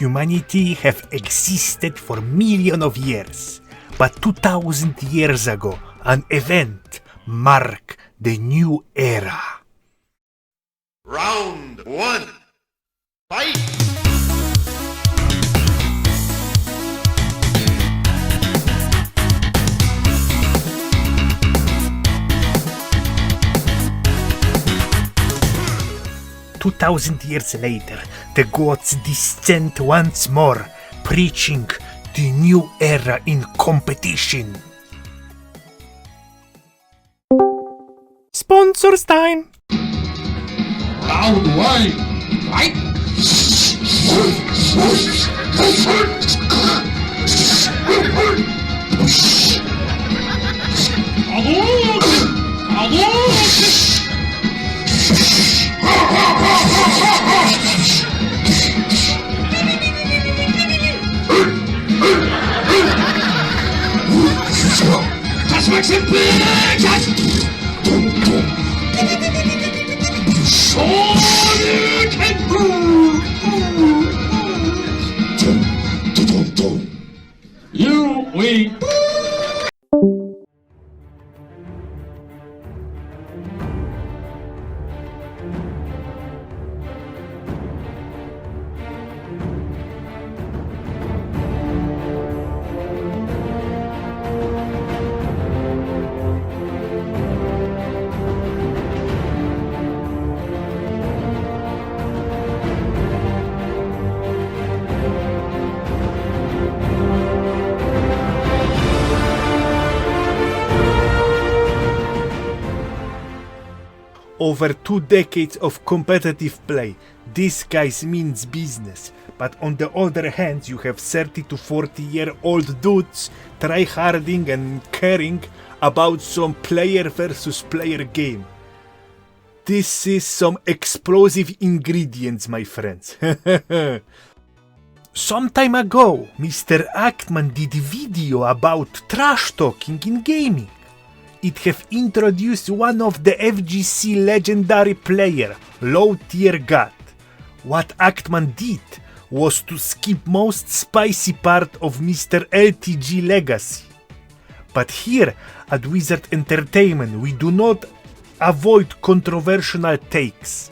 humanity have existed for millions of years, but 2000 years ago, an event marked the new era. Round 1. Fight! 2000 years later, the gods descend once more, preaching the new era in competition. Sponsors time! Round 1. Fight! You win. Over 2 decades of competitive play, this guys means business. But on the other hand, you have 30 to 40-year-old dudes tryharding and caring about some player versus player game. This is some explosive ingredients, my friends. Some time ago, Mr. Actman did a video about trash talking in gaming. It have introduced one of the FGC legendary player, Low Tier God. What Actman did was to skip most spicy part of Mr. LTG legacy. But here at Wizard Entertainment we do not avoid controversial takes.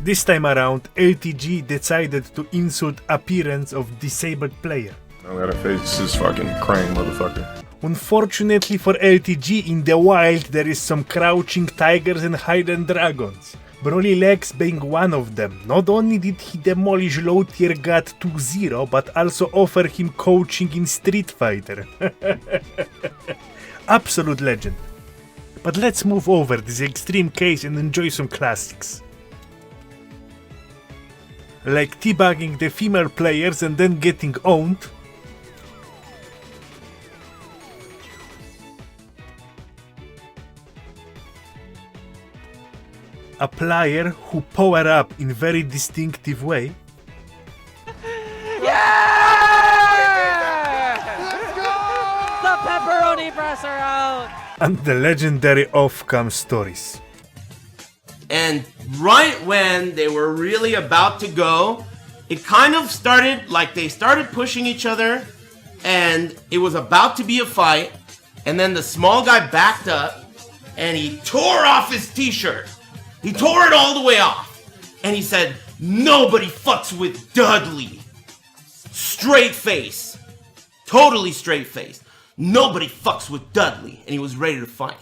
This time around, LTG decided to insult appearance of disabled player. I gotta face this fucking crane motherfucker. Unfortunately for LTG, in the wild there is some crouching tigers and hidden dragons. Broly Lex being one of them. Not only did he demolish Low Tier God 2-0, but also offer him coaching in Street Fighter. Absolute legend. But let's move over this extreme case and enjoy some classics. Like teabagging the female players and then getting owned. A player who power up in very distinctive way. Let's go! The pepperoni presser out! And the legendary off-cam stories. And right when they were really about to go, it kind of started like they started pushing each other and it was about to be a fight. And then the small guy backed up and he tore off his t-shirt. He tore it all the way off. And he said, "Nobody fucks with Dudley." Straight face. Totally straight face. Nobody fucks with Dudley. And he was ready to fight.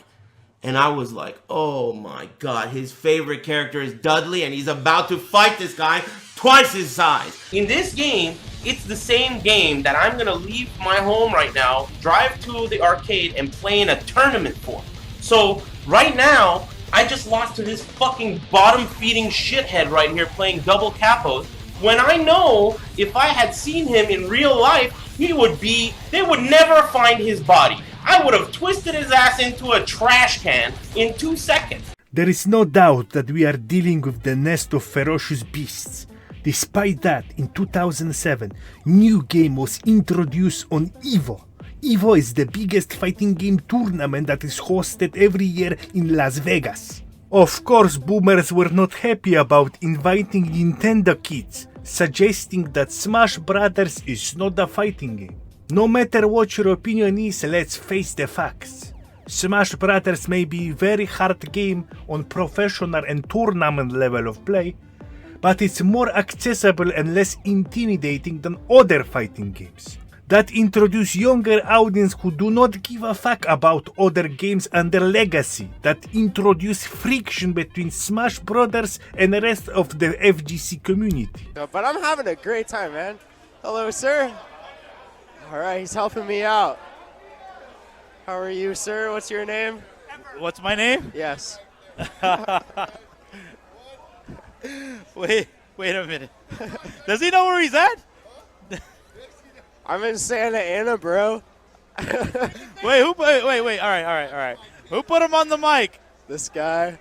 And I was like, oh my god, his favorite character is Dudley and he's about to fight this guy twice his size. In this game, it's the same game that I'm gonna leave my home right now, drive to the arcade and play in a tournament for. So right now, I just lost to this fucking bottom-feeding shithead right here playing double capos, when I know if I had seen him in real life, they would never find his body. I would have twisted his ass into a trash can in 2 seconds. There is no doubt that we are dealing with the nest of ferocious beasts. Despite that, in 2007, new game was introduced on EVO. EVO is the biggest fighting game tournament that is hosted every year in Las Vegas. Of course, boomers were not happy about inviting Nintendo kids, suggesting that Smash Brothers is not a fighting game. No matter what your opinion is, let's face the facts. Smash Brothers may be a very hard game on professional and tournament level of play, but it's more accessible and less intimidating than other fighting games that introduce younger audience who do not give a fuck about other games and their legacy, that introduce friction between Smash Brothers and the rest of the FGC community. But I'm having a great time, man. Hello, sir. All right, he's helping me out. How are you, sir? What's your name? What's my name? Yes. Wait a minute. Does he know where he's at? I'm in Santa Ana, bro. Wait. All right. Who put him on the mic? This guy.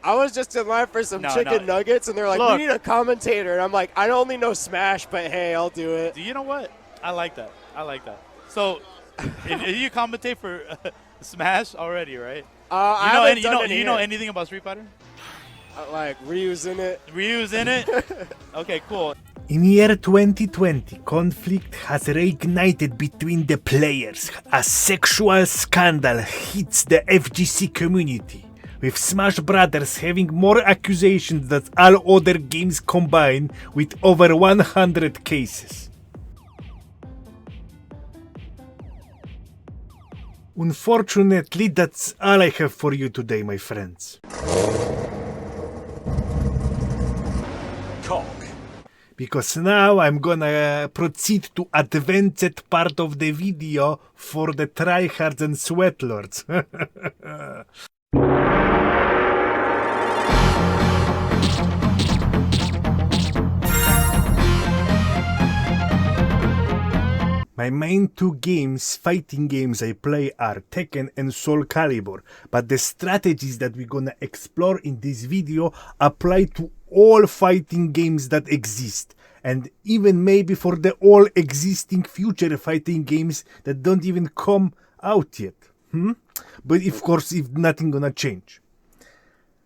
I was just in line for some No, chicken no. nuggets, and they're like, Look. we need a commentator. And I'm like, I only know Smash, but hey, I'll do it. Do you know what? I like that. So, you commentate for Smash already, right? I haven't done any you know yet. anything about Street Fighter? Like, Ryu's in it. Ryu's in it? Okay, cool. In year 2020, conflict has reignited between the players. A sexual scandal hits the FGC community, with Smash Brothers having more accusations than all other games combined, with over 100 cases. Unfortunately, that's all I have for you today, my friends. Because now I'm gonna proceed to advanced part of the video for the tryhards and sweatlords. My main two games, fighting games I play are Tekken and Soul Calibur, but the strategies that we're gonna explore in this video apply to all fighting games that exist, and even maybe for the all existing future fighting games that don't even come out yet. But of course, if nothing gonna change.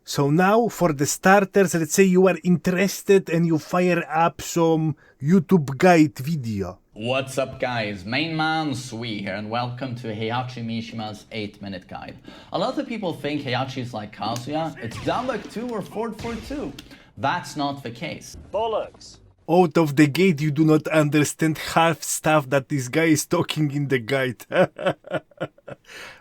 So now for the starters, let's say you are interested and you fire up some YouTube guide video. What's up guys, main man Sui here and welcome to Heihachi Mishima's 8-minute guide. A lot of people think Heihachi is like Kazuya, it's down like 2 or forward for 2. That's not the case. Bollocks. Out of the gate you do not understand half stuff that this guy is talking in the guide.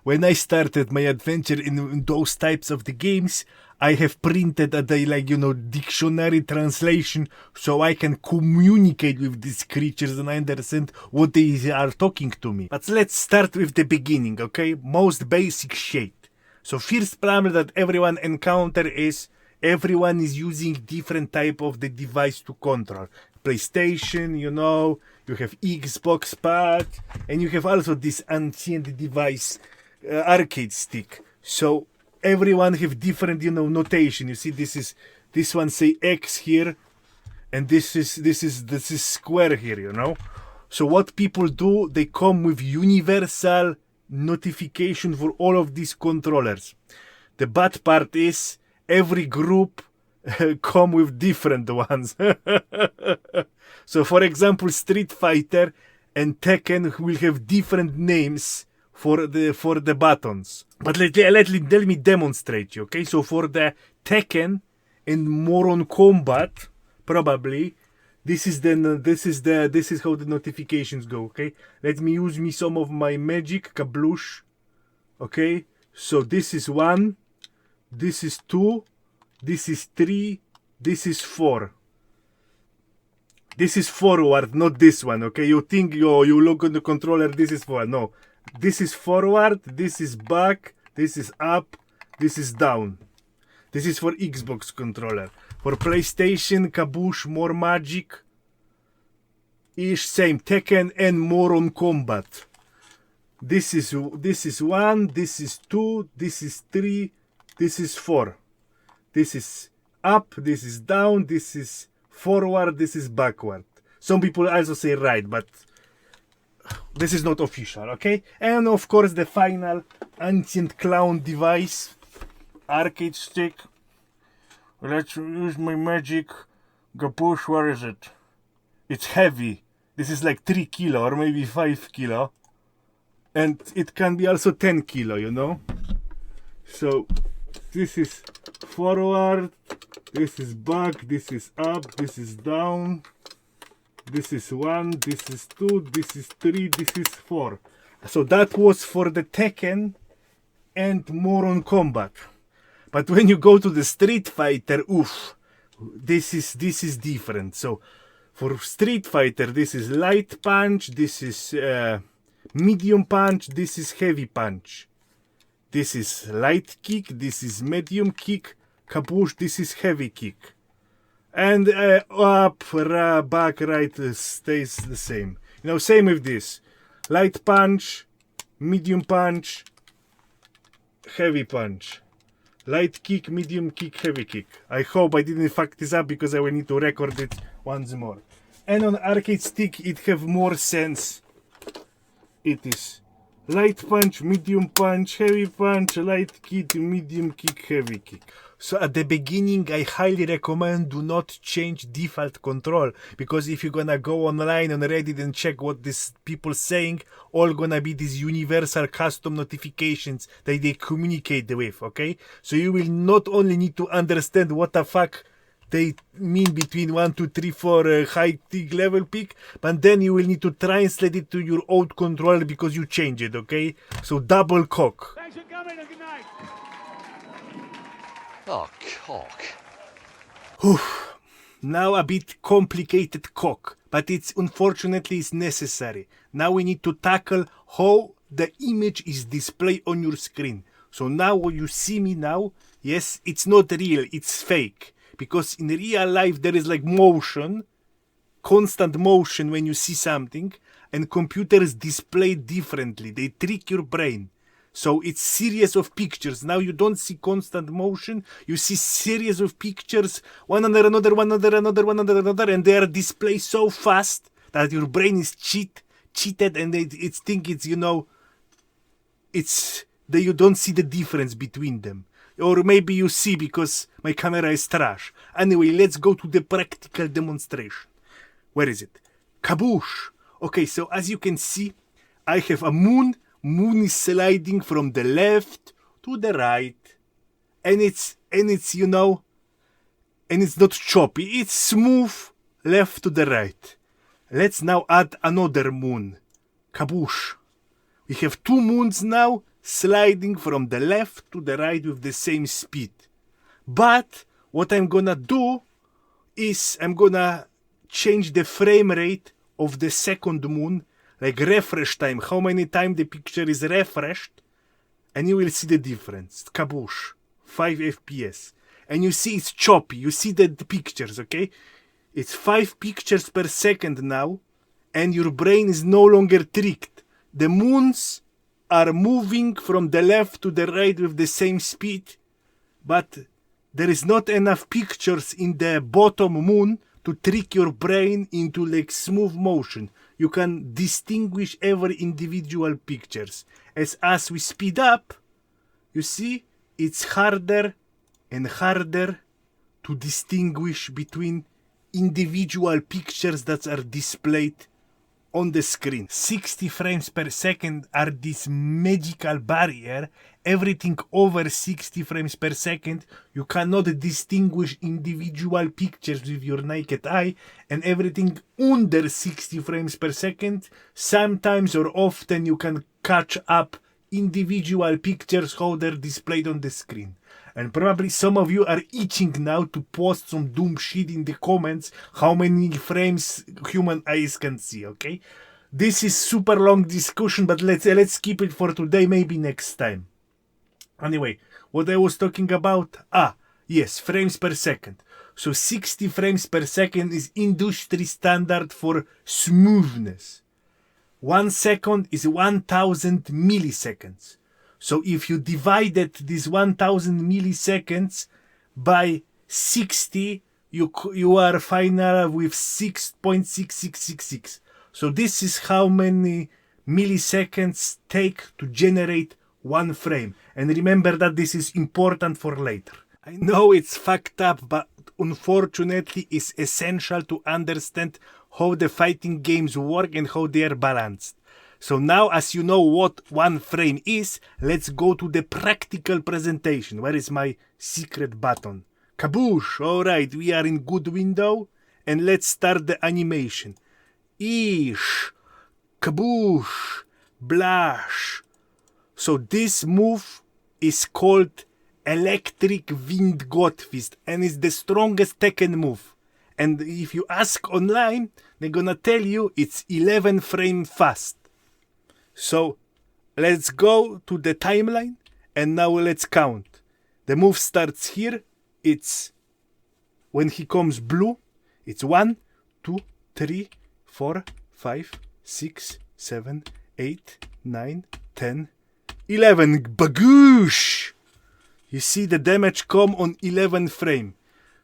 When I started my adventure in those types of the games, I have printed a dictionary translation so I can communicate with these creatures and understand what they are talking to me. But let's start with the beginning, okay? Most basic shit. So first problem that everyone encounter is everyone is using different type of the device to control. PlayStation, you have Xbox Pad, and you have also this ancient device, arcade stick. So everyone have different, notation. You see, this one say X here, and this is square here, So what people do, they come with universal notification for all of these controllers. The bad part is every group come with different ones. So for example, Street Fighter and Tekken will have different names for the buttons. But let me demonstrate you, okay? So for the Tekken and more on combat, probably this is how the notifications go, okay? Let me use some of my magic kabloosh, okay? So this is 1, this is 2, this is 3, this is 4. This is forward, not this one, okay? You think you look on the controller, this is forward. No. This is forward, this is back, this is up, this is down. This is for Xbox controller. For PlayStation, Kaboosh, more magic. Ish, same. Tekken and more on combat. This is 1, this is 2, this is 3, this is 4. This is up, this is down, this is forward, this is backward. Some people also say right, but this is not official, okay? And of course the final ancient clown device, arcade stick. Let's use my magic Gapush, where is it? It's heavy. This is like 3 kilo or maybe 5 kilo. And it can be also 10 kilo, you know? So this is forward, this is back, this is up, this is down. This is 1, this is 2, this is 3, this is 4. So that was for the Tekken and more on combat. But when you go to the Street Fighter, oof, this is different. So for Street Fighter, this is light punch, this is medium punch, this is heavy punch. This is light kick, this is medium kick, kabush, this is heavy kick. And up, back, right stays the same. You know, same with this. Light punch, medium punch, heavy punch. Light kick, medium kick, heavy kick. I hope I didn't fuck this up because I will need to record it once more. And on arcade stick it have more sense. It is light punch, medium punch, heavy punch, light kick, medium kick, heavy kick. So at the beginning, I highly recommend do not change default control, because if you're gonna go online on Reddit and check what these people saying, all gonna be these universal custom notifications that they communicate with, okay? So you will not only need to understand what the fuck they mean between 1, 2, 3, 4 high tick level pick, but then you will need to translate it to your old controller because you change it, okay? So double cock. Thanks for coming and good night. Oh, cock. Now a bit complicated cock, but it's unfortunately is necessary. Now we need to tackle how the image is displayed on your screen. So now what you see me now, yes, it's not real, it's fake. Because in real life there is like motion, constant motion when you see something, and computers display differently. They trick your brain. So it's series of pictures. Now you don't see constant motion, you see series of pictures, one under another, one under another, one under another, and they are displayed so fast that your brain is cheated, and it's think it's, you know, it's that you don't see the difference between them. Or maybe you see because my camera is trash. Anyway, let's go to the practical demonstration. Where is it? Kaboosh! Okay, so as you can see, I have a moon. Moon is sliding from the left to the right. And it's you know, and it's not choppy. It's smooth left to the right. Let's now add another moon. Kaboosh! We have 2 moons now, sliding from the left to the right with the same speed. But what I'm gonna do is I'm gonna change the frame rate of the second moon, like refresh time, how many times the picture is refreshed, and you will see the difference. Kaboosh, 5 FPS. And you see it's choppy, you see the pictures, okay? It's 5 pictures per second now, and your brain is no longer tricked. The moons are moving from the left to the right with the same speed, but there is not enough pictures in the bottom moon to trick your brain into like smooth motion. You can distinguish every individual pictures. As we speed up, you see, it's harder and harder to distinguish between individual pictures that are displayed on the screen. 60 frames per second are this magical barrier. Everything over 60 frames per second, you cannot distinguish individual pictures with your naked eye, and everything under 60 frames per second, sometimes or often you can catch up individual pictures how they're displayed on the screen. And probably some of you are itching now to post some doom shit in the comments how many frames human eyes can see, okay? This is super long discussion, but let's keep it for today, maybe next time. Anyway, what I was talking about? Yes, frames per second. So 60 frames per second is industry standard for smoothness. 1 second is 1000 milliseconds. So if you divided this 1000 milliseconds by 60, you are final with 6.6666. So this is how many milliseconds take to generate one frame. And remember that this is important for later. I know it's fucked up, but unfortunately it's essential to understand how the fighting games work and how they are balanced. So now, as you know what one frame is, let's go to the practical presentation. Where is my secret button? Kaboosh! Alright, we are in good window, and let's start the animation. Ish! Kaboosh! Blash! So this move is called Electric Wind Godfist, and it's the strongest Tekken move. And if you ask online, they're gonna tell you it's 11 frame fast. So let's go to the timeline, and now let's count. The move starts here. It's when he comes blue, it's 1, 2, 3, 4, 5, 6, 7, 8, 9, 10, 11. Bagoosh! You see the damage come on 11 frame.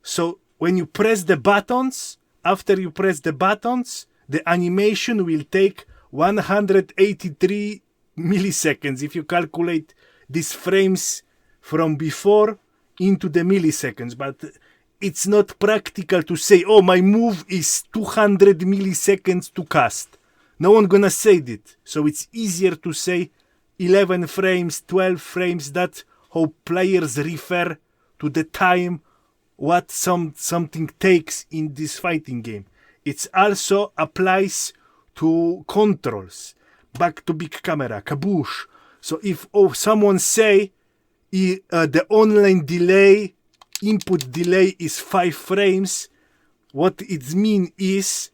So when you press the buttons, after you press the buttons, the animation will take 183 milliseconds if you calculate these frames from before into the milliseconds. But it's not practical to say, oh, my move is 200 milliseconds to cast. No one gonna say that. So it's easier to say 11 frames, 12 frames. That's how players refer to the time what something takes in this fighting game. It also applies to controls. Back to big camera, kaboosh. So if someone say the online delay, input delay is 5 frames, what it means is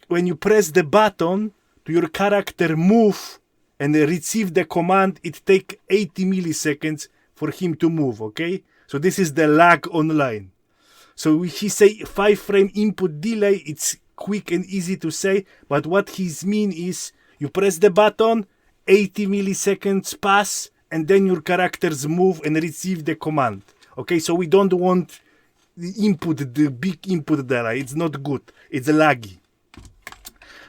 when you press the button to your character move and receive the command, it take 80 milliseconds for him to move, okay? So this is the lag online. So he say 5 frame input delay, it's quick and easy to say, but what he's mean is you press the button, 80 milliseconds pass, and then your characters move and receive the command. Okay, so we don't want the big input delay. It's not good. It's laggy.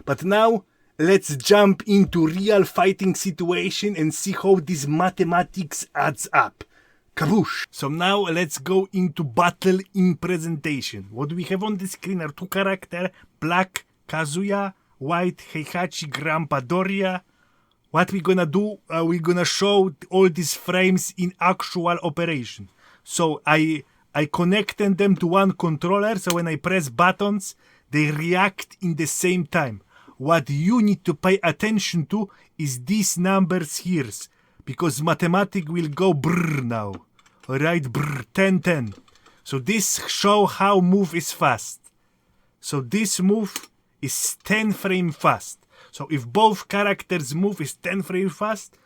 But now let's jump into real fighting situation and see how this mathematics adds up. Kaboosh! So now let's go into battle in presentation. What we have on the screen are 2 characters, Black Kazuya, White Heihachi Grandpa Doria. What we're gonna do, we're gonna show all these frames in actual operation. So I connected them to one controller, so when I press buttons, they react in the same time. What you need to pay attention to is these numbers here, because mathematics will go brrr now. Alright, brrr, 10, 10. So this show how move is fast. So this move is 10 frame fast. So if both characters move is 10 frame fast,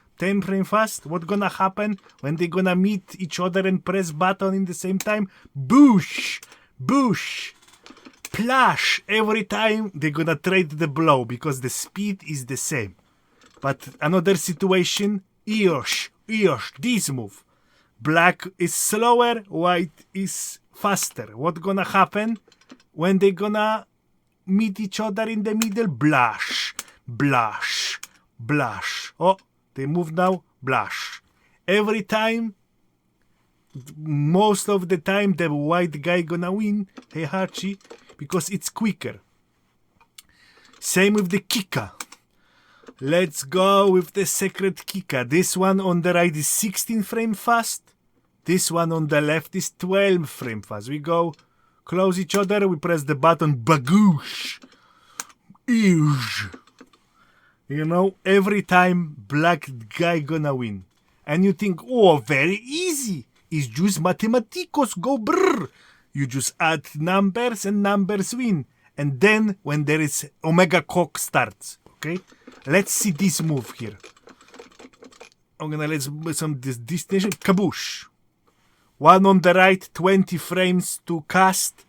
what gonna happen when they gonna meet each other and press button in the same time? Boosh! Boosh! Plash! Every time they gonna trade the blow because the speed is the same. But another situation, Eosh, this move. Black is slower, white is faster. What gonna happen when they gonna meet each other in the middle? Blash, blash, blash. Oh, they move now, blash. Every time, most of the time, the white guy gonna win, Heihachi, because it's quicker. Same with the Kika. Let's go with the secret Kika. This one on the right is 16 frame fast. This one on the left is 12 frame fast. We go close each other. We press the button. Bagoosh. Eesh. You know, every time black guy gonna win. And you think, oh, very easy. It's just mathematicos. Go brrr. You just add numbers and numbers win. And then when there is Omega Cock starts. Okay? Let's see this move here. I'm gonna let's some this destination. Kaboosh. One on the right, 20 frames to cast.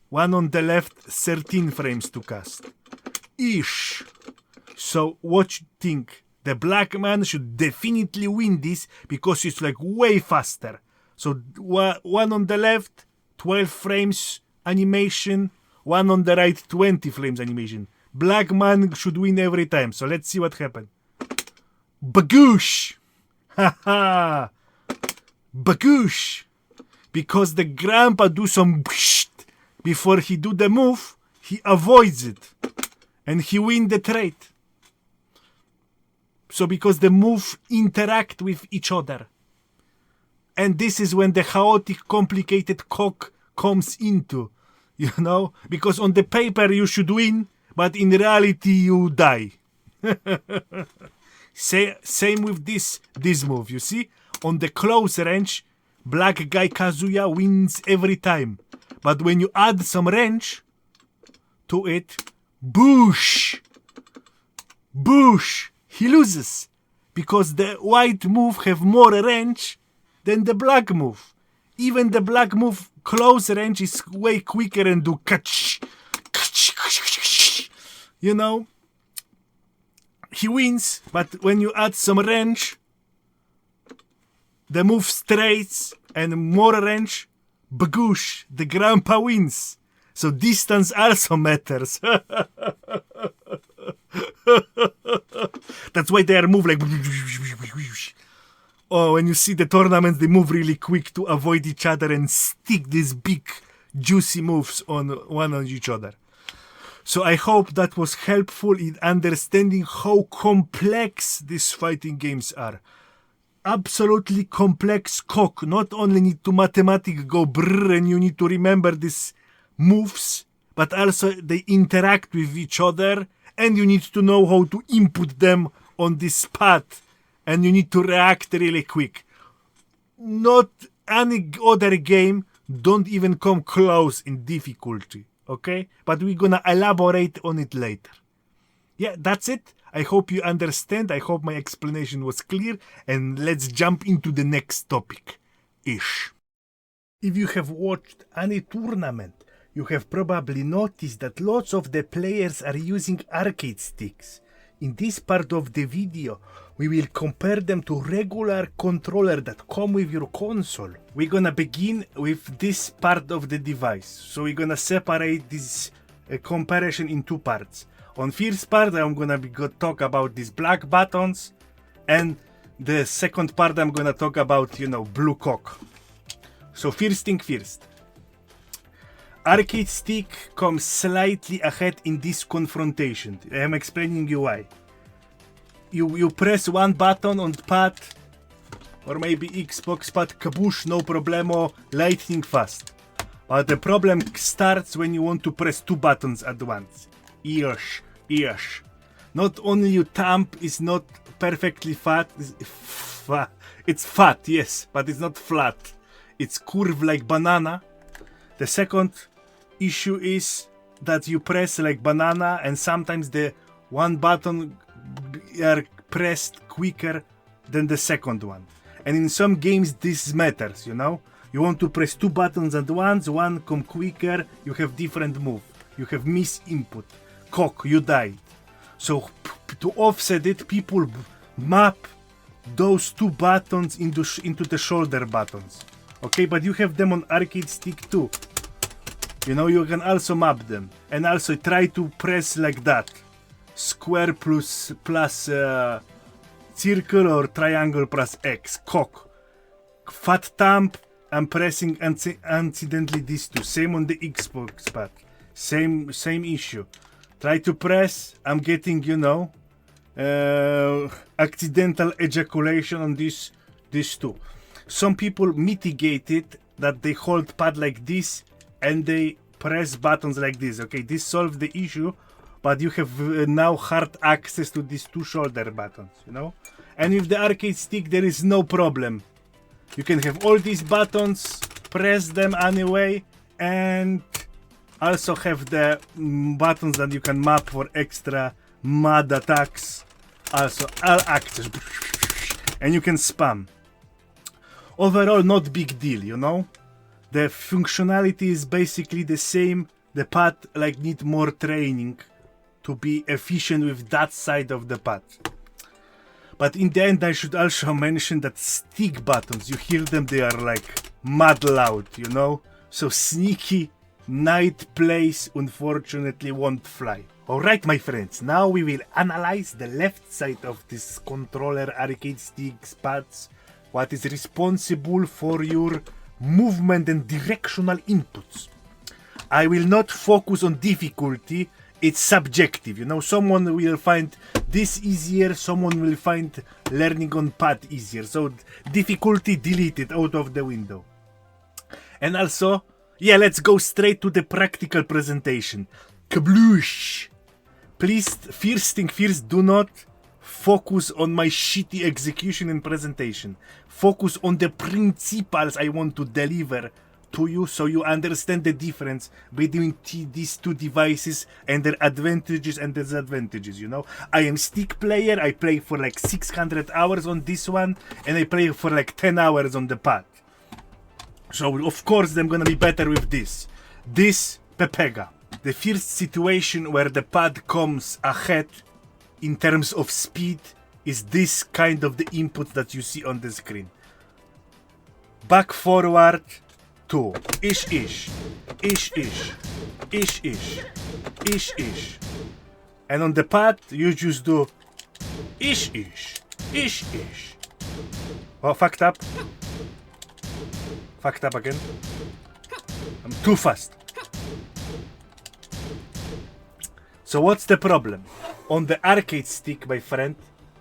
One on the left, 13 frames to cast. Ish. So what you think? The black man should definitely win this because it's like way faster. So one on the left, 12 frames animation. One on the right, 20 frames animation. Black man should win every time. So let's see what happened. Bagoosh! Haha! Bagoosh! Because the grandpa do some before he do the move, he avoids it. And he wins the trade. So because the move interact with each other. And this is when the chaotic, complicated cock comes into, you know? Because on the paper you should win, but in reality you die. Same with this move, you see? On the close range, black guy Kazuya wins every time. But when you add some range to it, boosh! He loses. Because the white move have more range than the black move. Even the black move close range is way quicker and do catch. You know? He wins, but when you add some range, the move straights and more range, bagoosh, the grandpa wins. So distance also matters. That's why they are move like. Oh, when you see the tournaments, they move really quick to avoid each other and stick these big, juicy moves on each other. So I hope that was helpful in understanding how complex these fighting games are. Absolutely complex cock. Not only need to mathematically go brrr and you need to remember these moves, but also they interact with each other and you need to know how to input them on this path and you need to react really quick. Not any other game don't even come close in difficulty. Okay, but we're gonna elaborate on it later. Yeah, that's it. I hope you understand. I hope my explanation was clear. And let's jump into the next topic. If you have watched any tournament, you have probably noticed that lots of the players are using arcade sticks. In this part of the video, we will compare them to regular controller that come with your console. We're gonna begin with this part of the device. So we're gonna separate this comparison in two parts. On first part, I'm gonna talk about these black buttons, and the second part I'm gonna talk about, blue cock. So first thing first. Arcade stick comes slightly ahead in this confrontation. I am explaining you why. You press one button on the pad, or maybe Xbox pad, kaboosh, no problemo, lightning fast. But the problem starts when you want to press two buttons at once. Eesh. Not only your thumb is not perfectly fat, it's fat, yes, but it's not flat. It's curved like banana. The second issue is that you press like banana and sometimes the one button are pressed quicker than the second one. And in some games this matters, You want to press two buttons at once, one come quicker, you have different move. You have miss input. Cock, you died. So to offset it, people map those two buttons into the shoulder buttons. Okay, but you have them on arcade stick too. You can also map them. And also try to press like that. Square plus circle or triangle plus X. Cock. Fat thumb, I'm pressing accidentally these two. Same on the Xbox pad. Same issue. Try to press, I'm getting, accidental ejaculation on these two. Some people mitigate it, that they hold pad like this and they press buttons like this. Okay, this solves the issue, but you have now hard access to these two shoulder buttons, And with the arcade stick, there is no problem. You can have all these buttons, press them anyway, and also have the buttons that you can map for extra mad attacks. Also, all access. And you can spam. Overall, not big deal, The functionality is basically the same. The pad need more training to be efficient with that side of the pad. But in the end, I should also mention that stick buttons, you hear them, they are mad loud, So sneaky night plays unfortunately won't fly. Alright my friends, now we will analyze the left side of this controller, arcade sticks, pads, what is responsible for your movement and directional inputs. I will not focus on difficulty. It's subjective, you know. Someone will find this easier, someone will find learning on pad easier. So difficulty deleted out of the window. And also, yeah, let's go straight to the practical presentation. Kabloosh! Please, first thing first, do not focus on my shitty execution and presentation. Focus on the principles I want to deliver to you, so you understand the difference between these two devices and their advantages and disadvantages, you know. I am stick player, I play for like 600 hours on this one, and I play for like 10 hours on the pad. So of course I'm gonna be better with this. This Pepega. The first situation where the pad comes ahead in terms of speed is this kind of the input that you see on the screen. Back, forward, 2. Ish, ish. Ish, ish. Ish, ish. Ish, ish. And on the pad, you just do ish, ish. Ish, ish. Oh, fucked up. Fucked up again. I'm too fast. So what's the problem? On the arcade stick, my friend,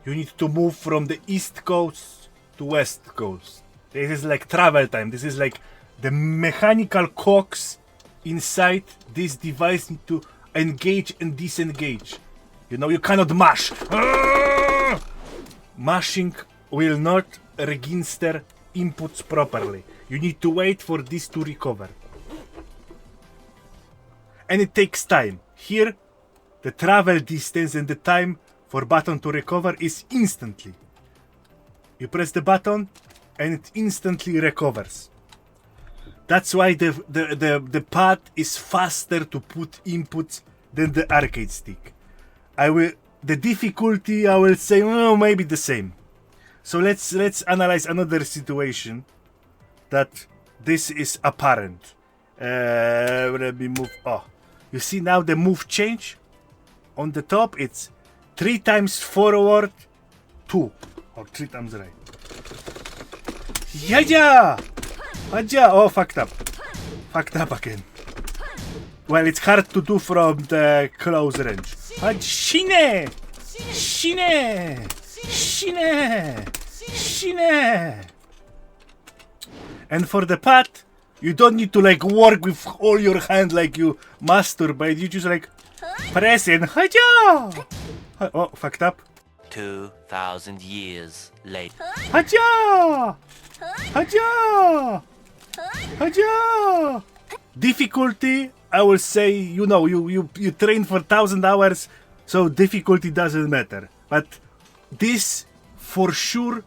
you need to move from the east coast to west coast. This is like travel time. This is like the mechanical cogs inside this device need to engage and disengage. You know, you cannot mash. Mashing will not register inputs properly. You need to wait for this to recover. And it takes time. Here, the travel distance and the time for button to recover is instantly. You press the button and it instantly recovers. That's why the pad is faster to put inputs than the arcade stick. The difficulty, I will say, well, maybe the same. So let's analyze another situation that this is apparent. Let me move. Oh, you see now the move change? On the top, it's 3 times forward, 2. Or 3 times right. Yeah! Oh, fucked up. Fucked up again. Well, it's hard to do from the close range. Shine! Shine! Shine! Shine! And for the pad, you don't need to like work with all your hand like you masturbate. You just like press it. Oh, fucked up. 2,000 years later. Haja! Difficulty, I will say, you know, you train for 1,000 hours, so difficulty doesn't matter. But this, for sure,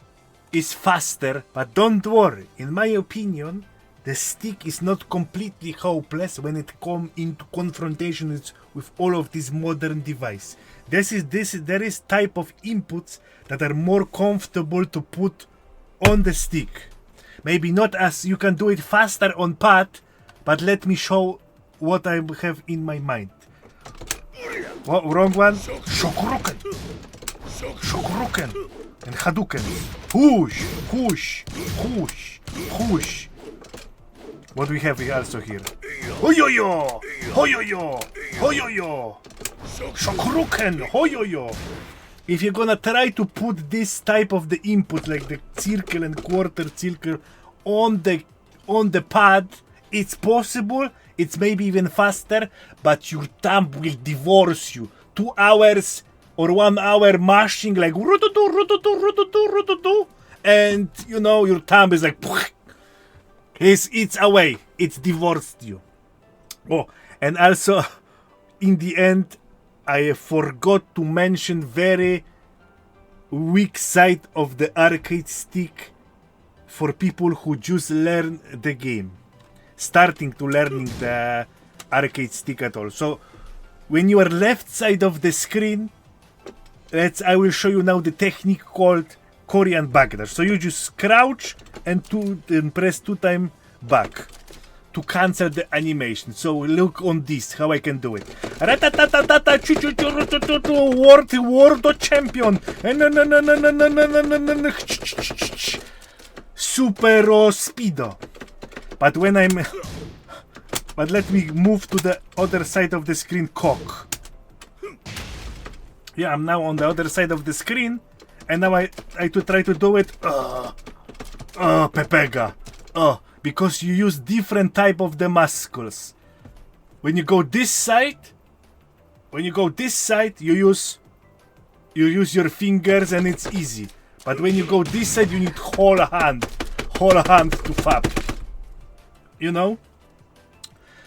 is faster. But don't worry, in my opinion, the stick is not completely hopeless when it comes into confrontation with all of these modern devices. There is type of inputs that are more comfortable to put on the stick. Maybe not as you can do it faster on pad, but let me show what I have in my mind. Oh, wrong one. Shokuroken. Shokuroken. And Hadouken. Whoosh, whoosh, whoosh, whoosh. What do we have also here? Hoyoyo! Hoyoyo! Hoyoyo! Shokuroken! Hoyoyo! If you're gonna try to put this type of the input, like the circle and quarter circle, on the pad, it's possible. It's maybe even faster, but your thumb will divorce you. 2 hours or 1 hour mashing like rututu, and you know your thumb is like it's away. It's divorced you. Oh, and also in the end, I forgot to mention very weak side of the arcade stick for people who just learn the game, starting to learning the arcade stick at all. So when you are left side of the screen, I will show you now the technique called Korean backdash. So you just crouch and press 2 times back to cancel the animation. So look on this, how I can do it. World champion. Super speedo. But when I'm But let me move to the other side of the screen, cock. Yeah, I'm now on the other side of the screen, and now I to try to do it. Pepega. Because you use different type of the muscles. When you go this side, you use your fingers and it's easy. But when you go this side, you need whole hand to fap. You know?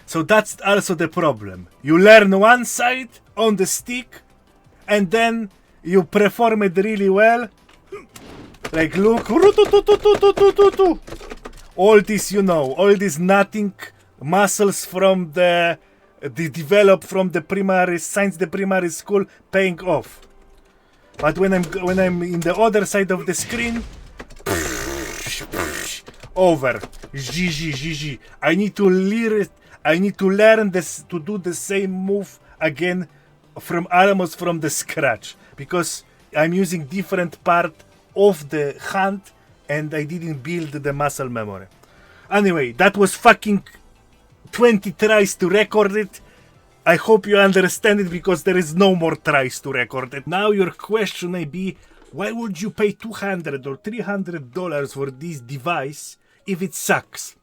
So that's also the problem. You learn one side on the stick, and then you perform it really well. Like, look. All this, you know, all these nothing muscles from the developed from the primary science, the primary school, paying off. But when I'm in the other side of the screen, over. GG. I need to learn this, to do the same move again almost from the scratch, because I'm using different part of the hand and I didn't build the muscle memory. Anyway, that was fucking 20 tries to record it. I hope you understand it, because there is no more tries to record it. Now your question may be, why would you pay $200 or $300 for this device if it sucks?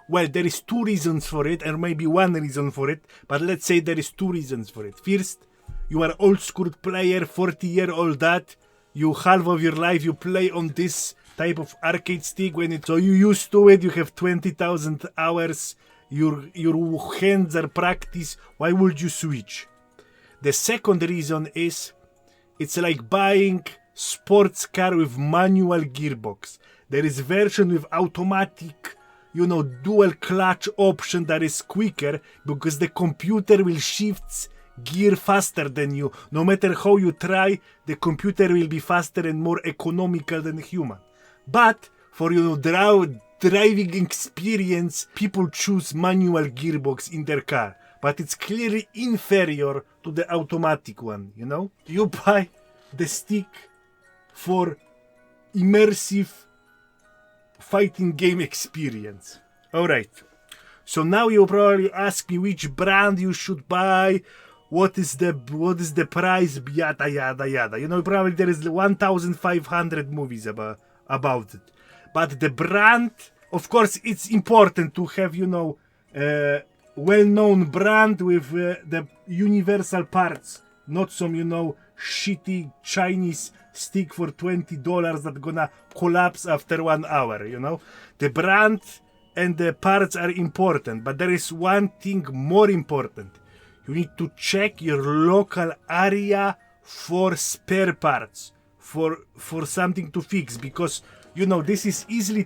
Well, there is two reasons for it, or maybe one reason for it, but let's say there is two reasons for it. First, you are old school player, 40-year-old dad, you half of your life you play on this type of arcade stick, so you used to it, you have 20,000 hours, your hands are practice, why would you switch? The second reason is, it's like buying sports car with manual gearbox. There is version with automatic, dual clutch option that is quicker, because the computer will shift gear faster than you. No matter how you try, the computer will be faster and more economical than human. But for driving experience, people choose manual gearbox in their car. But it's clearly inferior to the automatic one, You buy the stick for immersive fighting game experience. Alright. So now you probably ask me which brand you should buy, what is the price, yada yada yada. Probably there is 1,500 movies about it. But the brand, of course, it's important to have, well-known brand with the universal parts, not some, shitty Chinese stick for $20 that's gonna collapse after 1 hour, The brand and the parts are important, but there is one thing more important. You need to check your local area for spare parts, for something to fix, because this is easy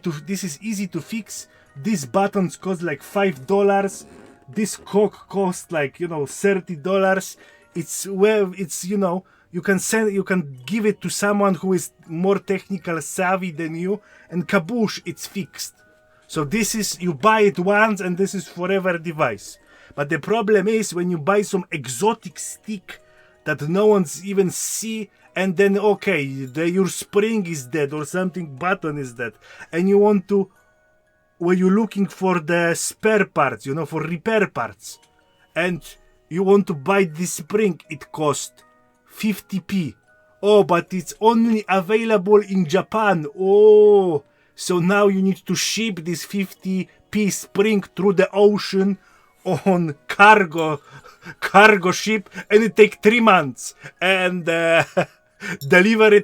to fix. These buttons cost like $5. This cock costs like $30. You can give it to someone who is more technical savvy than you, and kaboosh, it's fixed. So this is, you buy it once and this is forever device. But the problem is when you buy some exotic stick that no one's even see, and then your spring is dead or something button is dead, and you want to, when you're looking for the spare parts, for repair parts, and you want to buy this spring, it costs 50p. Oh, but it's only available in Japan. Oh, so now you need to ship this 50p spring through the ocean on cargo ship, and it takes 3 months, and delivery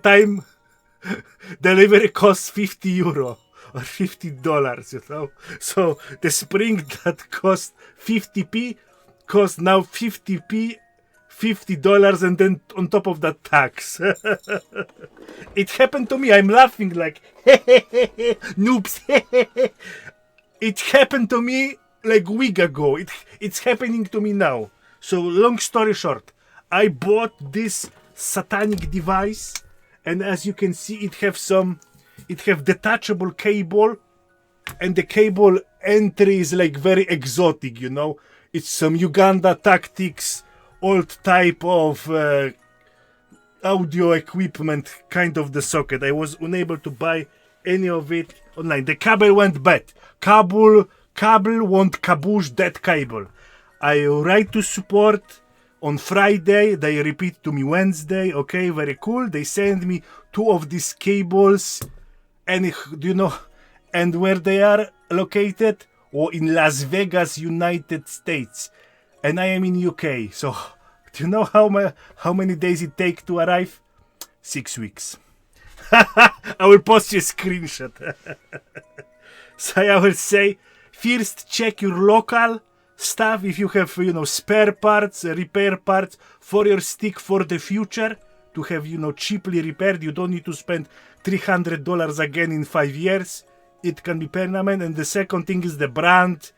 costs €50 or $50, So the spring that cost 50p costs now 50p, $50, and then on top of that tax. It happened to me. I'm laughing like noobs. It happened to me like a week ago. It's happening to me now. So long story short, I bought this satanic device, and as you can see, it have detachable cable, and the cable entry is like very exotic, It's some Uganda tactics, old type of audio equipment, kind of the socket. I was unable to buy any of it online. The cable went bad. Cable cable won't caboose that cable. I write to support on Friday. They repeat to me Wednesday. Okay, very cool. They send me 2 of these cables. And do you know, and where they are located? Or in Las Vegas, United States. And I am in UK. So, do you know how many days it takes to arrive? 6 weeks. I will post you a screenshot. So I will say, first check your local stuff. If you have, spare parts, repair parts for your stick for the future to have, cheaply repaired. You don't need to spend $300 again in 5 years. It can be permanent. And the second thing is the brand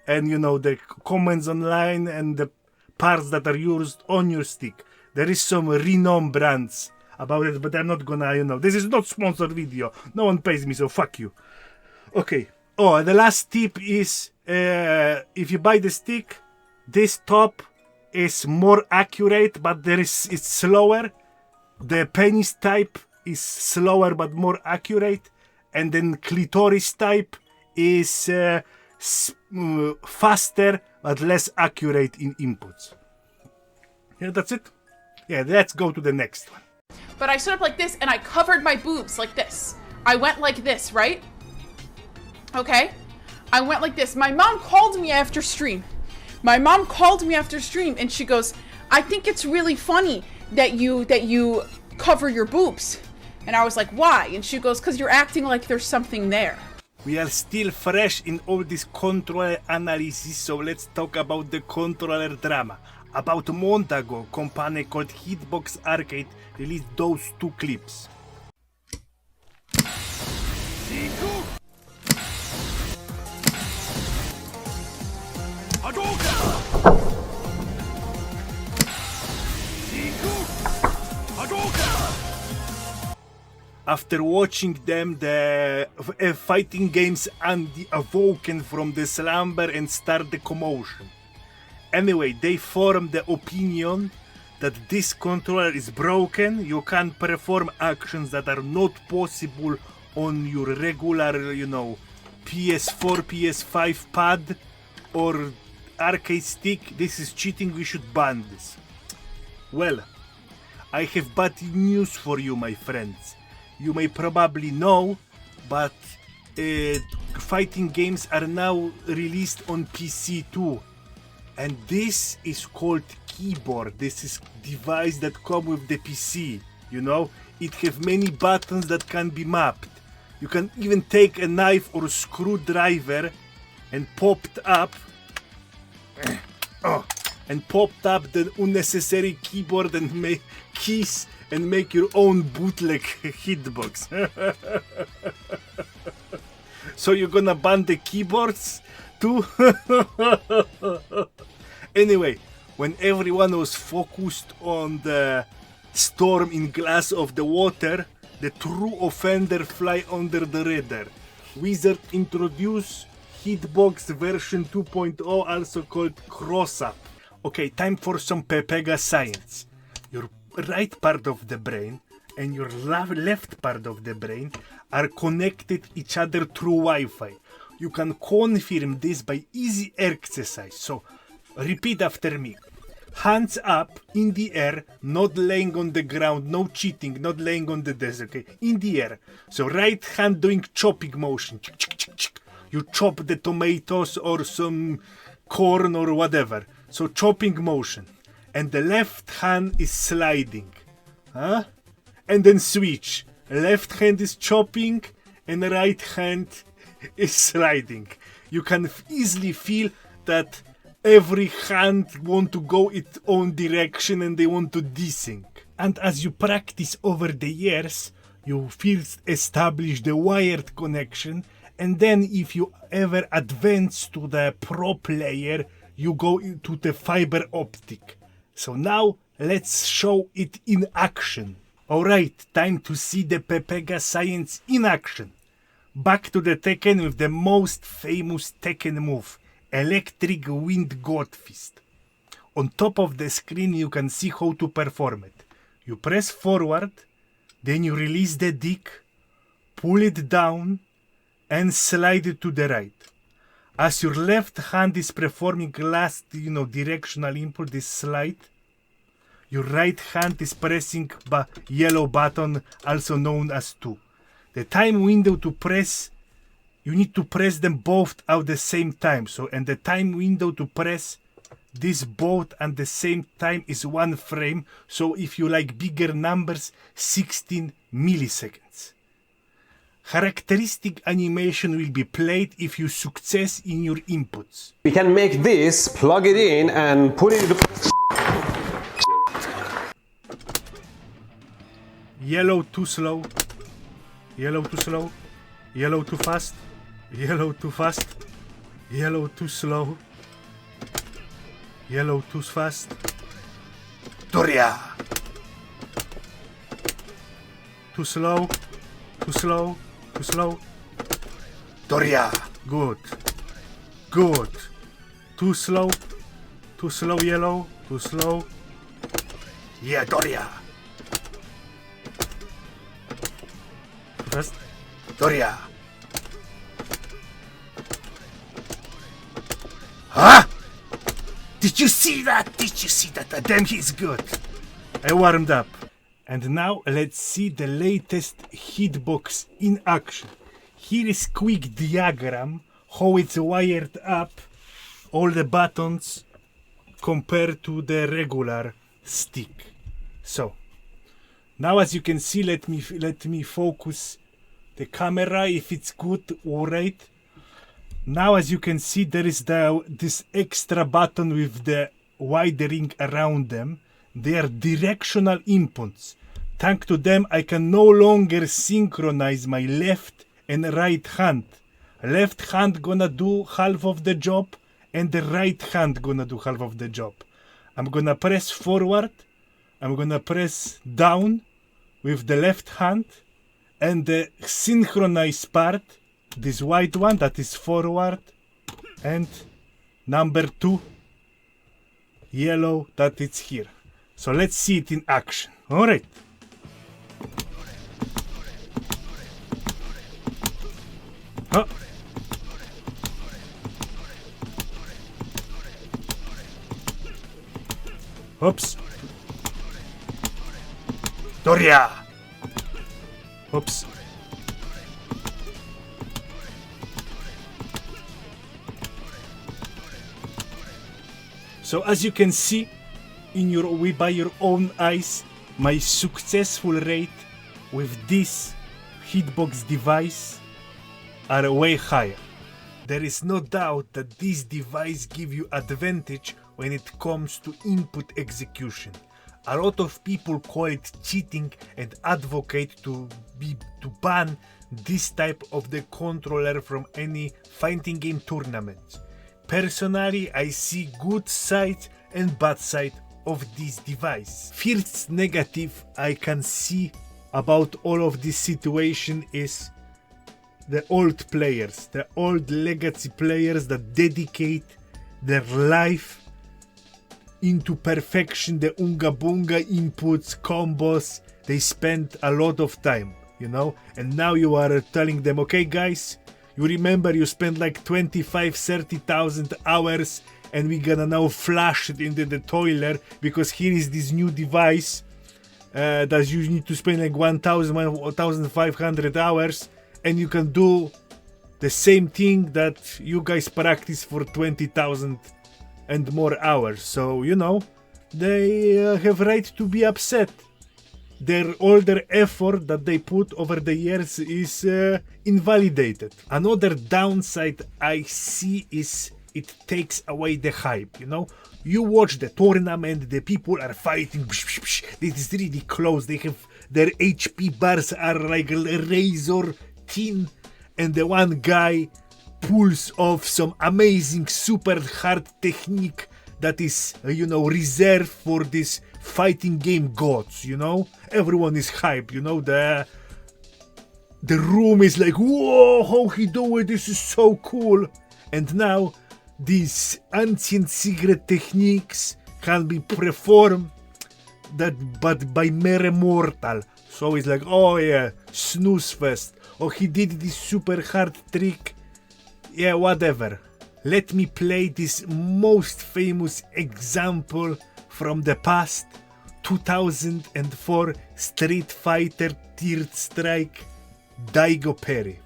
and, the comments online and the parts that are used on your stick. There is some renowned brands about it, but I'm not gonna, this is not sponsored video. No one pays me, so fuck you. Okay. Oh, the last tip is, if you buy the stick, this top is more accurate, but it's slower. The penis type is slower, but more accurate. And then clitoris type is faster, but less accurate in inputs. Yeah, that's it. Yeah, let's go to the next one. But I stood up like this and I covered my boobs like this. I went like this, right? Okay? I went like this. My mom called me after stream. And she goes, I think it's really funny that you cover your boobs. And I was like, why? And she goes, because you're acting like there's something there. We are still fresh in all this controller analysis, so let's talk about the controller drama. About a month ago, a company called Hitbox Arcade released those 2 clips. After watching them, the fighting games awoken from the slumber and start the commotion. Anyway, they formed the opinion that this controller is broken. You can't perform actions that are not possible on your regular, PS4, PS5 pad or arcade stick. This is cheating. We should ban this. Well, I have bad news for you, my friends. You may probably know, but fighting games are now released on PC too. And this is called keyboard. This is device that come with the PC, It have many buttons that can be mapped. You can even take a knife or a screwdriver and popped up the unnecessary keyboard and make keys and make your own bootleg hitbox. So you're gonna ban the keyboards too? Anyway, when everyone was focused on the storm in glass of the water, the true offender fly under the radar. Wizard introduced Hitbox version 2.0, also called cross-up. Okay, time for some Pepega science. Your right part of the brain and your left part of the brain are connected each other through Wi-Fi. You can confirm this by easy exercise. So, repeat after me. Hands up in the air, not laying on the ground, no cheating, not laying on the desk, okay? In the air. So, right hand doing chopping motion. You chop the tomatoes or some corn or whatever. So, chopping motion. And the left hand is sliding. Huh? And then switch. Left hand is chopping and the right hand is sliding. You can easily feel that every hand want to go its own direction and they want to desync. And as you practice over the years, you first establish the wired connection, and then if you ever advance to the pro player, you go into the fiber optic. So now let's show it in action. Alright, time to see the Pepega science in action. Back to the Tekken with the most famous Tekken move, Electric Wind God Fist. On top of the screen you can see how to perform it. You press forward, then you release the dick, pull it down and slide it to the right. As your left hand is performing last, directional input, this slide, your right hand is pressing yellow button, also known as 2. The time window to press, you need to press them both at the same time. So, and the time window to press this both at the same time is 1 frame. So if you like bigger numbers, 16 milliseconds. Characteristic animation will be played if you success in your inputs. We can make this, plug it in, and put it into... Yellow too slow. Yellow too slow. Yellow too fast. Yellow too fast. Yellow too slow. Yellow too fast. Doria! Too slow. Too slow. Too slow. Doria! Good. Good. Too slow. Too slow, yellow. Too slow. Yeah, Doria! Fast. Doria! Huh? Did you see that? Did you see that? Damn, he's good. I warmed up. And now let's see the latest hitbox in action. Here is quick diagram how it's wired up, all the buttons compared to the regular stick. So now as you can see, let me focus the camera if it's good. All right. Now as you can see, there is this extra button with the wiring around them. They are directional inputs. Thanks to them, I can no longer synchronize my left and right hand. Left hand gonna do half of the job, and the right hand gonna do half of the job. I'm gonna press forward, I'm gonna press down with the left hand, and the synchronized part, this white one, that is forward, and number 2, yellow, that is here. So let's see it in action. All right. Huh. Oops. Doria. Oops. So as you can see, by your own eyes, my successful rate with this hitbox device are way higher. There is no doubt that this device gives you advantage when it comes to input execution. A lot of people call it cheating and advocate to ban this type of the controller from any fighting game tournament. Personally, I see good side and bad side of this device. First negative I can see about all of this situation is the old players, the old legacy players that dedicate their life into perfection, the unga bunga inputs, combos. They spend a lot of time, and now you are telling them, okay guys, you remember you spent like 25,000-30,000 hours and we're gonna now flush it into the toilet because here is this new device that you need to spend like 1,500 hours, and you can do the same thing that you guys practice for 20,000 and more hours. So, they have right to be upset. All their effort that they put over the years is invalidated. Another downside I see is it takes away the hype, You watch the tournament, the people are fighting, this is really close, they have their HP bars are like razor thin, and the one guy pulls off some amazing super hard technique that is, reserved for this fighting game gods, Everyone is hype, the room is like, whoa, how he do it, this is so cool. And now these ancient secret techniques can be performed but by mere mortal. So it's like, oh yeah, snooze fest. Oh, he did this super hard trick. Yeah, whatever. Let me play this most famous example from the past, 2004 Street Fighter Third Strike, Daigo Perry.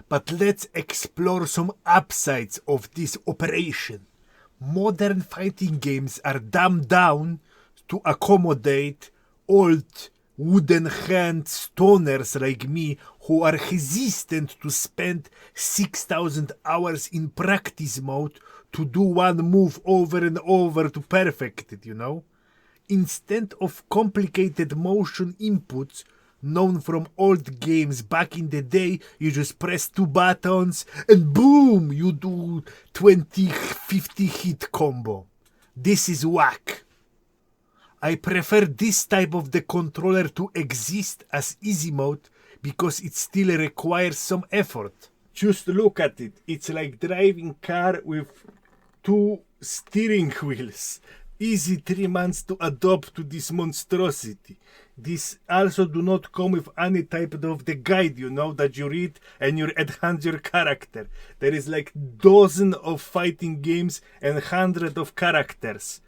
But let's explore some upsides of this operation. Modern fighting games are dumbed down to accommodate old wooden hand stoners like me who are hesitant to spend 6,000 hours in practice mode to do one move over and over to perfect it, you know? Instead of complicated motion inputs known from old games back in the day, you just press 2 buttons and boom, you do 20-50 hit combo. This is whack. I prefer this type of the controller to exist as easy mode because it still requires some effort. Just look at it. It's like driving car with 2 steering wheels. Easy 3 months to adopt to this monstrosity. This also do not come with any type of the guide, you know, that you read and you enhance your character. There is like dozen of fighting games and 100 of characters.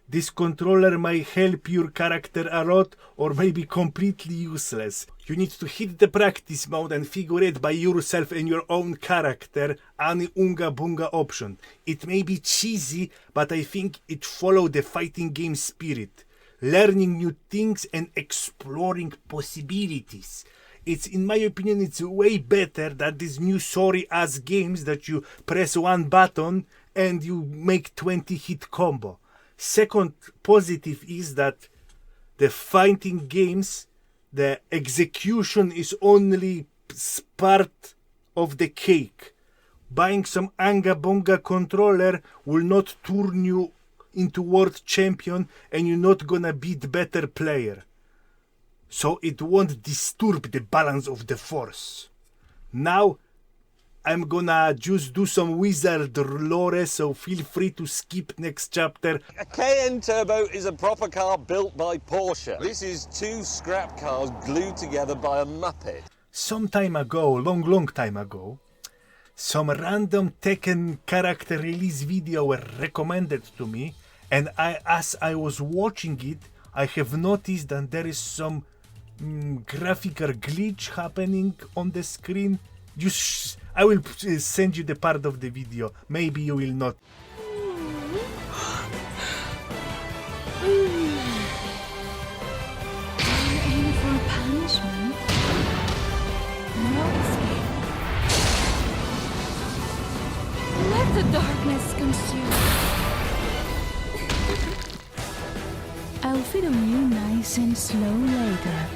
This controller might help your character a lot or may be completely useless. You need to hit the practice mode and figure it by yourself and your own character, any unga bunga option. It may be cheesy, but I think it follows the fighting game spirit. Learning new things and exploring possibilities. In my opinion, it's way better than these new sorry-ass games that you press 1 button and you make 20 hit combo. Second positive is that the fighting games, the execution is only part of the cake. Buying some anga bonga controller will not turn you into world champion and you're not gonna beat better player. So it won't disturb the balance of the force. Now I'm gonna just do some wizard lore, so feel free to skip next chapter. A KN Turbo is a proper car built by Porsche. This is 2 scrap cars glued together by a Muppet. Some time ago, long time ago, some random Tekken character release video were recommended to me, and as I was watching it, I have noticed that there is some graphical glitch happening on the screen. I will send you the part of the video. Maybe you will not. Aim for punishment. No escape. Let the darkness consume. I'll feed on you nice and slow later.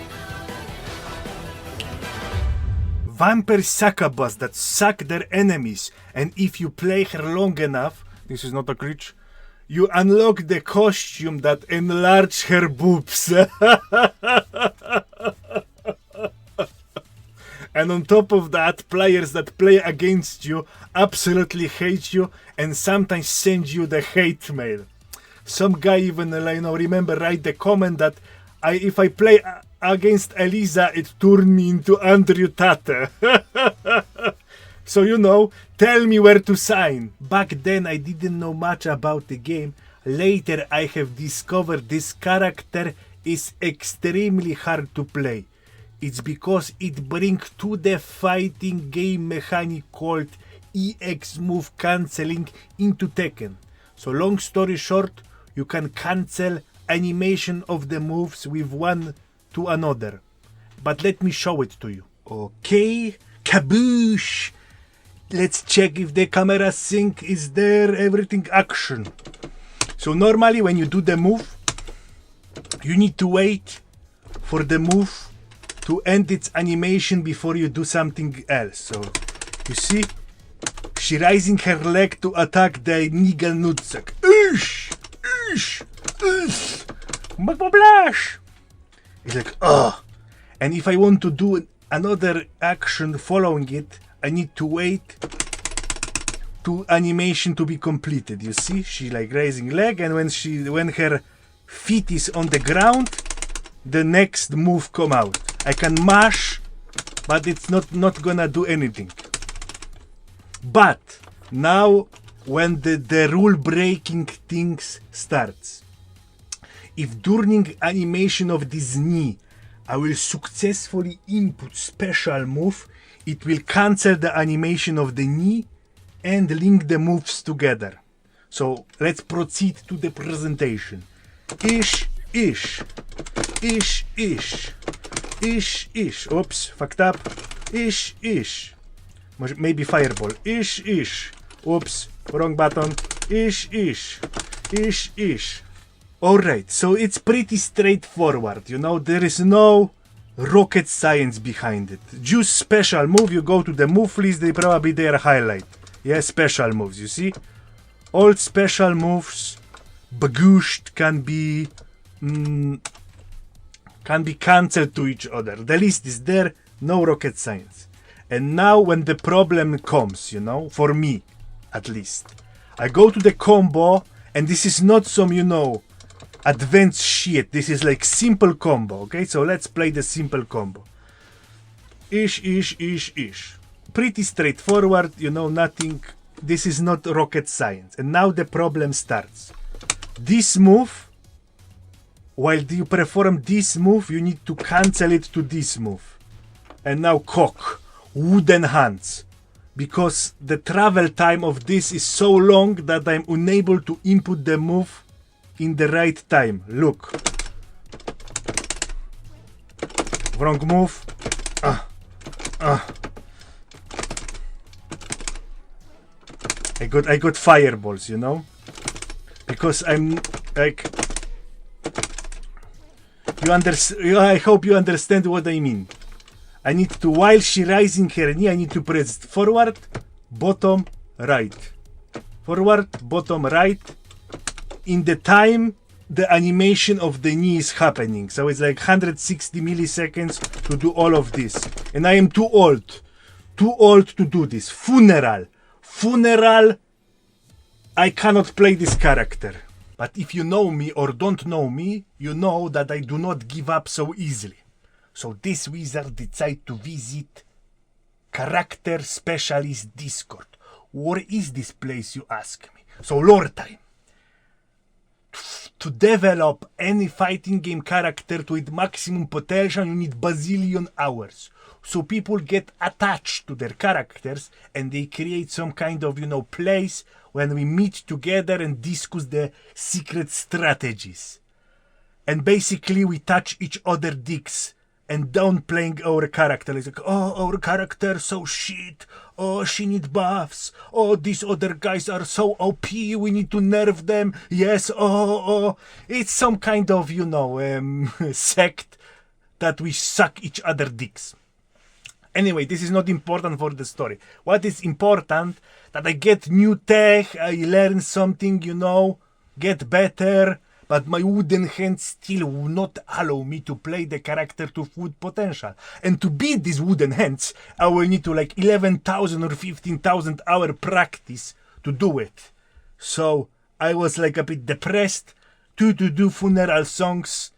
Vampire succubus that suck their enemies, and if you play her long enough, this is not a glitch, you unlock the costume that enlarge her boobs. And on top of that, players that play against you absolutely hate you and sometimes send you the hate mail. Some guy even, remember, write the comment that if I play against Elisa, it turned me into Andrew Tate. So, tell me where to sign. Back then, I didn't know much about the game. Later, I have discovered this character is extremely hard to play. It's because it brings to the fighting game mechanic called EX move cancelling into Tekken. So, long story short, you can cancel animation of the moves with one to another. But let me show it to you. Okay, kaboosh! Let's check if the camera sync is there, everything action. So normally when you do the move, you need to wait for the move to end its animation before you do something else. So, you see? She raising her leg to attack the nigga nutsack. Ish! Ish! Ish! Blash! It's like, ugh. And if I want to do another action following it, I need to wait to animation to be completed. You see? She like raising leg, and when her feet is on the ground, the next move come out. I can mash, but it's not gonna do anything. But now when the rule breaking things starts, if during animation of this knee I will successfully input special move, it will cancel the animation of the knee and link the moves together. So let's proceed to the presentation. Ish, ish, ish, ish, ish, ish. Oops, fucked up. Ish, ish. Maybe fireball. Ish, ish. Oops, wrong button. Ish, ish. Ish, ish. Alright, so it's pretty straightforward, you know, there is no rocket science behind it. Just special move, you go to the move list, they probably their highlight. Yeah, special moves, you see? All special moves, bagushed, can be cancelled to each other. The list is there, no rocket science. And now when the problem comes, you know, for me, at least, I go to the combo, and this is not some, you know, advanced shit. This is like simple combo, okay? So let's play the simple combo. Ish, ish, ish, ish. Pretty straightforward, you know, nothing. This is not rocket science. And now the problem starts. This move, while you perform this move, you need to cancel it to this move. And now cock, wooden hands. Because the travel time of this is so long that I'm unable to input the move in the right time. Look. Wrong move. I got fireballs, you know? Because I'm like I hope you understand what I mean. I need to, while she rising her knee, I need to press forward, bottom, right. Forward, bottom, right. In the time the animation of the knee is happening. So it's like 160 milliseconds to do all of this. And I am too old to do this. Funeral, I cannot play this character. But if you know me or don't know me, you know that I do not give up so easily. So this wizard decided to visit Character Specialist Discord. Where is this place, you ask me? So lore time. To develop any fighting game character to its maximum potential, you need bazillion hours. So people get attached to their characters and they create some kind of, you know, place when we meet together and discuss the secret strategies. And basically we touch each other dicks and downplaying our character. It's like, oh, our character so shit. Oh, she need buffs. Oh, these other guys are so OP. We need to nerf them. Yes, oh. It's some kind of, you know, sect that we suck each other dicks. Anyway, this is not important for the story. What is important, that I get new tech, I learn something, you know, get better, but my wooden hands still will not allow me to play the character to full potential. And to beat these wooden hands, I will need to like 11,000 or 15,000 hour practice to do it. So I was like a bit depressed to do funeral songs,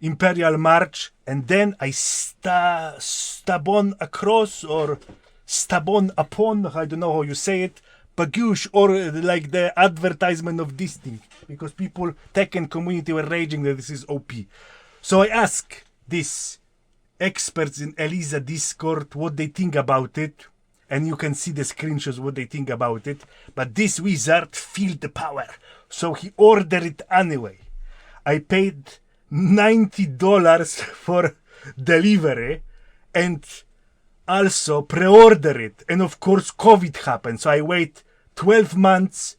Imperial March, and then I stab on across or stab on upon, I don't know how you say it, Bagush, or like the advertisement of this thing, because people, Tekken community were raging that this is OP. So I ask these experts in Elisa Discord what they think about it, and you can see the screenshots what they think about it, but this wizard feel the power, so he ordered it anyway. I paid $90 for delivery and also pre-order it, and of course COVID happened, so I wait 12 months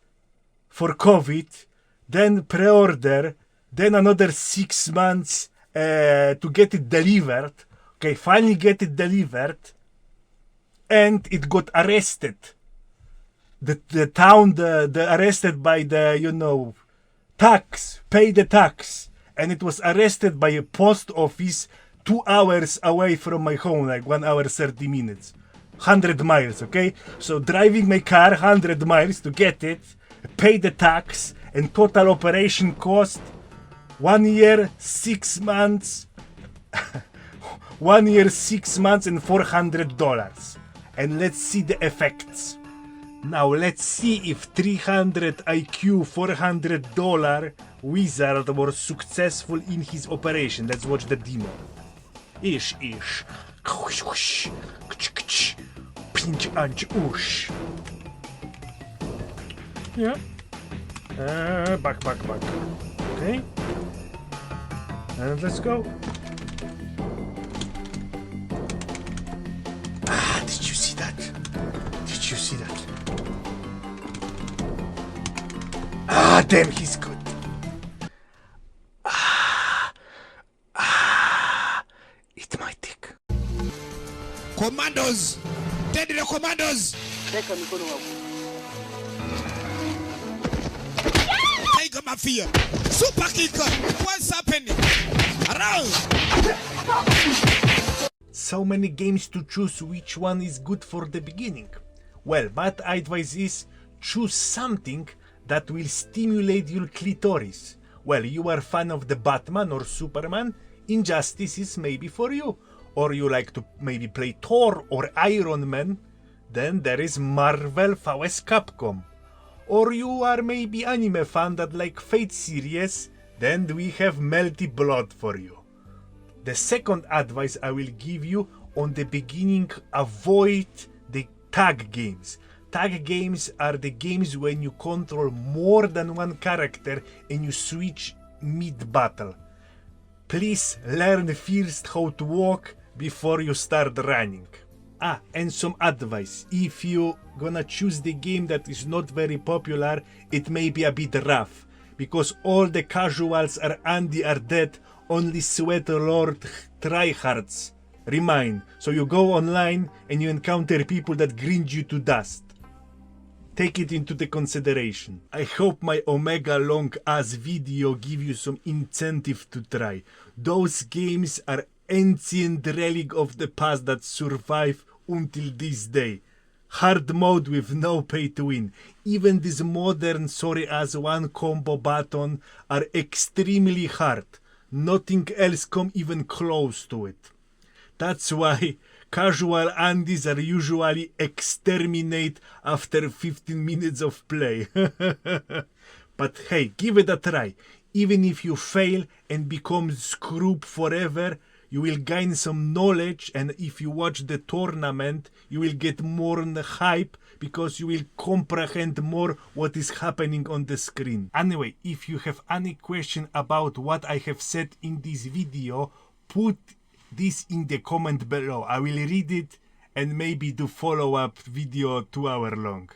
for COVID, then pre-order, then another 6 months to get it delivered. Okay, finally get it delivered. And it got arrested. The town, the arrested by the, you know, tax, pay the tax. And it was arrested by a post office 2 hours away from my home, like 1 hour 30 minutes. 100 miles, okay? So driving my car 100 miles to get it, pay the tax, and total operation cost 1 year, 6 months, 1 year, 6 months and $400. And let's see the effects. Now let's see if 300 IQ, $400 wizard was successful in his operation. Let's watch the demo. Ish. Pinch anch ush. Yeah. Back. Okay. And let's go. Did you see that? Did you see that? Damn, he's good. Eat my dick. Commandos! Deadly commandos! Tiger Mafia! Super Kicker! What's happening? Around! So many games to choose which one is good for the beginning. Well, my advice is choose something that will stimulate your clitoris. Well, you are a fan of the Batman or Superman, Injustice is maybe for you. Or you like to maybe play Thor or Iron Man, then there is Marvel vs Capcom. Or you are maybe anime fan that like Fate series, then we have Melty Blood for you. The second advice I will give you on the beginning, avoid the tag games. Tag games are the games when you control more than one character and you switch mid-battle. Please learn first how to walk before you start running. And some advice. If you gonna choose the game that is not very popular, it may be a bit rough. Because all the casuals are dead, only Sweatlord tryhards remain. So you go online and you encounter people that grind you to dust. Take it into the consideration. I hope my Omega long ass video give you some incentive to try. Those games are ancient relic of the past that survive until this day. Hard mode with no pay to win. Even this modern sorry ass one combo button are extremely hard. Nothing else come even close to it. That's why casual Andes are usually exterminate after 15 minutes of play. But hey, give it a try. Even if you fail and become scrub forever, you will gain some knowledge, and if you watch the tournament, you will get more hype because you will comprehend more what is happening on the screen. Anyway, if you have any question about what I have said in this video, put this in the comment below. I will read it and maybe do follow-up video 2 hours long.